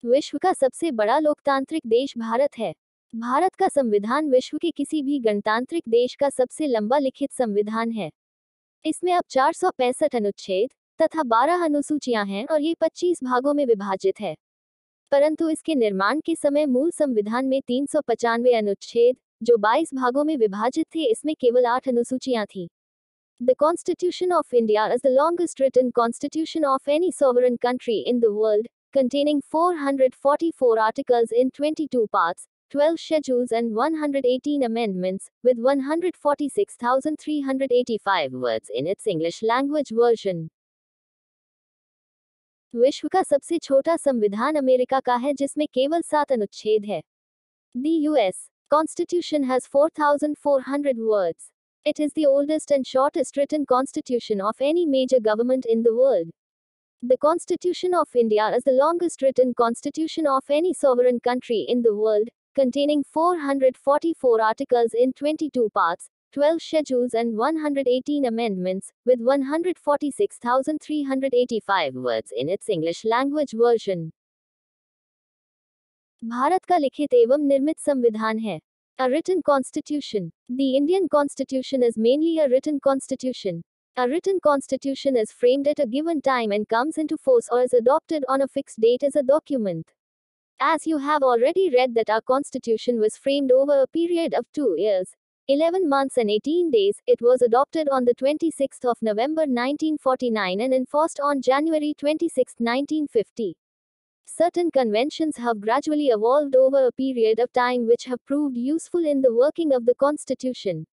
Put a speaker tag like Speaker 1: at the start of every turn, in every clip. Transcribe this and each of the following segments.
Speaker 1: विश्व का सबसे बड़ा लोकतांत्रिक देश भारत है। भारत का संविधान विश्व के किसी भी गणतांत्रिक देश का सबसे लंबा लिखित संविधान है। इसमें अब 465 अनुच्छेद तथा 12 अनुसूचियां हैं और ये 25 भागों में विभाजित है। परंतु इसके निर्माण के समय मूल संविधान में 395 अनुच्छेद, जो 22 भागों में विभाजित थे, इसमें केवल 8 अनुसूचियां थीं। The Constitution of India is the longest written constitution of any sovereign country in the world, containing 444 articles in 22 parts, 12 schedules and 118 amendments, with 146,385 words in its English language version. विश्व का सबसे छोटा संविधान अमेरिका का है, जिसमें केवल 7 अनुच्छेद है। The US Constitution has 4,400 words. It is the oldest and shortest written constitution of any major government in the world. The Constitution of India is the longest written constitution of any sovereign country in the world, containing 444 articles in 22 parts, 12 schedules and 118 amendments, with 146,385 words in its English language version. Bharat का लिखित एवं निर्मित संविधान है। A written constitution. The Indian constitution is mainly a written constitution. A written constitution is framed at a given time and comes into force or is adopted on a fixed date as a document. As you have already read that our constitution was framed over a period of 2 years, 11 months and 18 days, it was adopted on the 26th of November 1949 and enforced on January 26, 1950. Certain conventions have gradually evolved over a period of time which have proved useful in the working of the Constitution.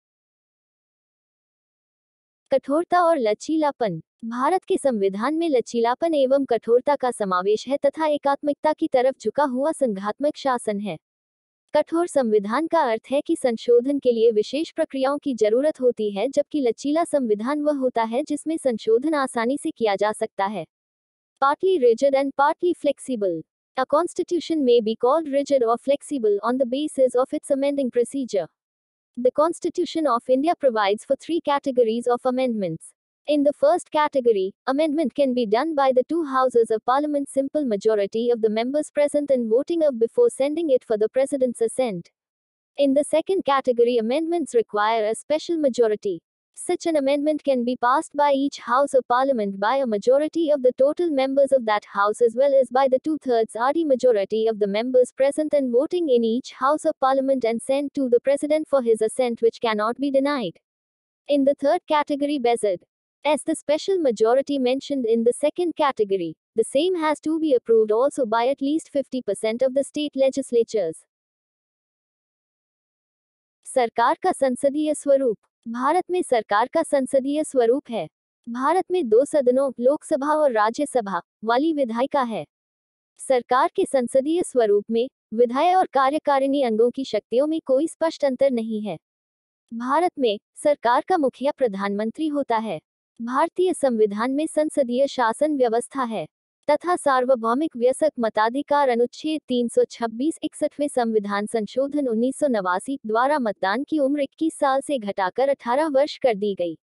Speaker 1: कठोरता और लचीलापन। भारत के संविधान में लचीलापन एवं कठोरता का समावेश है तथा एकात्मिकता की तरफ झुका हुआ संघात्मक शासन है। कठोर संविधान का अर्थ है कि संशोधन के लिए विशेष प्रक्रियाओं की जरूरत होती है, जबकि लचीला संविधान वह होता है जिसमें संशोधन आसानी से किया जा सकता है। Partly rigid and partly flexible. A constitution may be called rigid or flexible on the basis of its amending procedure. The Constitution of India provides for 3 categories of amendments. In the first category, amendment can be done by the 2 houses of parliament, simple majority of the members present and voting of before sending it for the president's assent. In the second category, amendments require a special majority. Such an amendment can be passed by each House of Parliament by a majority of the total members of that House as well as by the 2/3 RD majority of the members present and voting in each House of Parliament and sent to the President for his assent, which cannot be denied. In the third category, beside as the special majority mentioned in the second category, the same has to be approved also by at least 50% of the state legislatures. सरकार का संसदीय स्वरूप। भारत में सरकार का संसदीय स्वरूप है। भारत में 2 सदनों, लोकसभा और राज्यसभा, वाली विधायिका है। सरकार के संसदीय स्वरूप में विधायी और कार्यकारिणी अंगों की शक्तियों में कोई स्पष्ट अंतर नहीं है। भारत में सरकार का मुखिया प्रधानमंत्री होता है। भारतीय संविधान में संसदीय शासन व्यवस्था है तथा सार्वभौमिक वयस्क मताधिकार अनुच्छेद 326 61वें संविधान संशोधन 1989 द्वारा मतदान की उम्र 21 साल से घटाकर 18 वर्ष कर दी गई।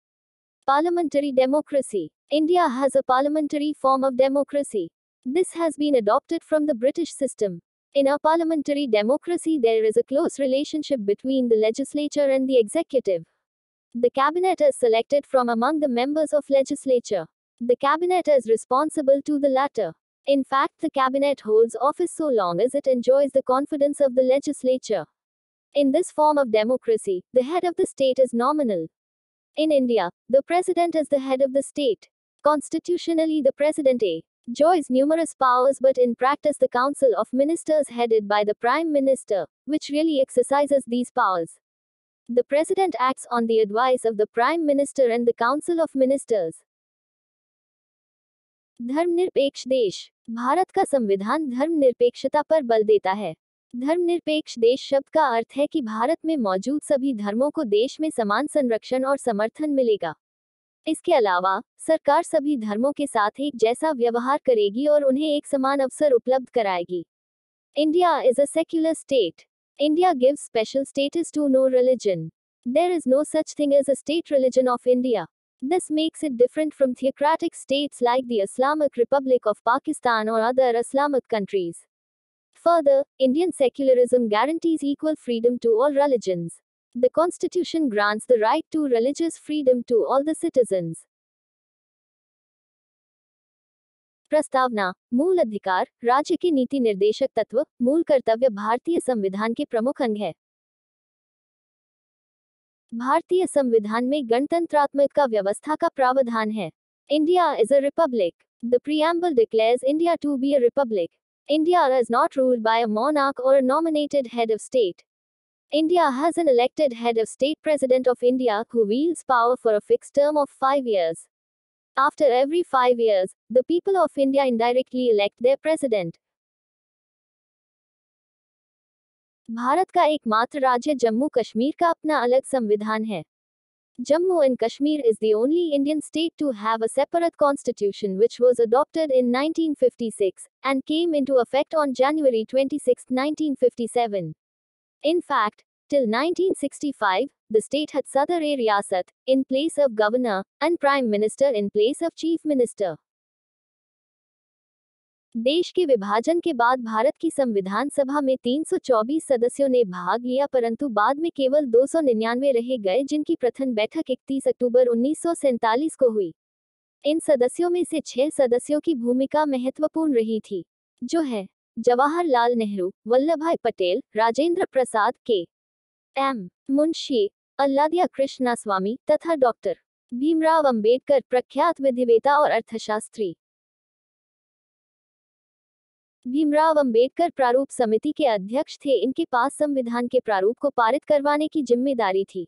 Speaker 1: Parliamentary democracy. India has a parliamentary form of democracy. This has been adopted from the British system. In a parliamentary democracy, there is a close relationship between the legislature and the executive. The cabinet is selected from among the members of legislature. The cabinet is responsible to the latter. In fact, the cabinet holds office so long as it enjoys the confidence of the legislature. In this form of democracy, the head of the state is nominal. In India, the president is the head of the state. Constitutionally, the president enjoys numerous powers, but in practice, the council of ministers headed by the prime minister, which really exercises these powers. The president acts on the advice of the prime minister and the council of ministers. धर्मनिरपेक्ष देश। भारत का संविधान धर्मनिरपेक्षता पर बल देता है। धर्मनिरपेक्ष देश शब्द का अर्थ है कि भारत में मौजूद सभी धर्मों को देश में समान संरक्षण और समर्थन मिलेगा। इसके अलावा सरकार सभी धर्मों के साथ एक जैसा व्यवहार करेगी और उन्हें एक समान अवसर उपलब्ध कराएगी। India is a secular state. India gives special status to no religion. There is no such thing as a state religion of India. This makes it different from theocratic states like the Islamic Republic of Pakistan or other Islamic countries. Further, Indian secularism guarantees equal freedom to all religions. The Constitution grants the right to religious freedom to all the citizens. प्रस्तावना। मूल अधिकार, राज्य के नीति निर्देशक तत्व, मूल कर्तव्य भारतीय संविधान के प्रमुख अंग है। भारतीय संविधान में गणतंत्रात्मकता व्यवस्था का प्रावधान है। India is a republic. The preamble declares India to be a republic. India is not ruled by a monarch or a nominated head of state. India has an elected head of state, President of India, who wields power for a fixed term of 5 years. After every 5 years, the people of India indirectly elect their president. Bharat का एकमात्र राज्य जम्मू कश्मीर का अपना अलग संविधान है। Jammu and Kashmir is the only Indian state to have a separate constitution, which was adopted in 1956 and came into effect on January 26, 1957. In fact, till 1965, the state had Sadar-e-Riyasat in place of governor and prime minister in place of chief minister. देश के विभाजन के बाद भारत की संविधान सभा में 324 सदस्यों ने भाग लिया, परंतु बाद में केवल 299 रह गए, जिनकी प्रथम बैठक 31 अक्टूबर 1947 को हुई। इन सदस्यों में से 6 सदस्यों की भूमिका महत्वपूर्ण रही थी, जो है जवाहरलाल नेहरू, वल्लभभाई पटेल, राजेंद्र प्रसाद, के एम मुंशी, अल्लादिया कृष्णास्वामी तथा डॉक्टर भीमराव अंबेडकर, प्रख्यात विधिवेता और अर्थशास्त्री। भीमराव अंबेडकर प्रारूप समिति के अध्यक्ष थे। इनके पास संविधान के प्रारूप को पारित करवाने की जिम्मेदारी थी।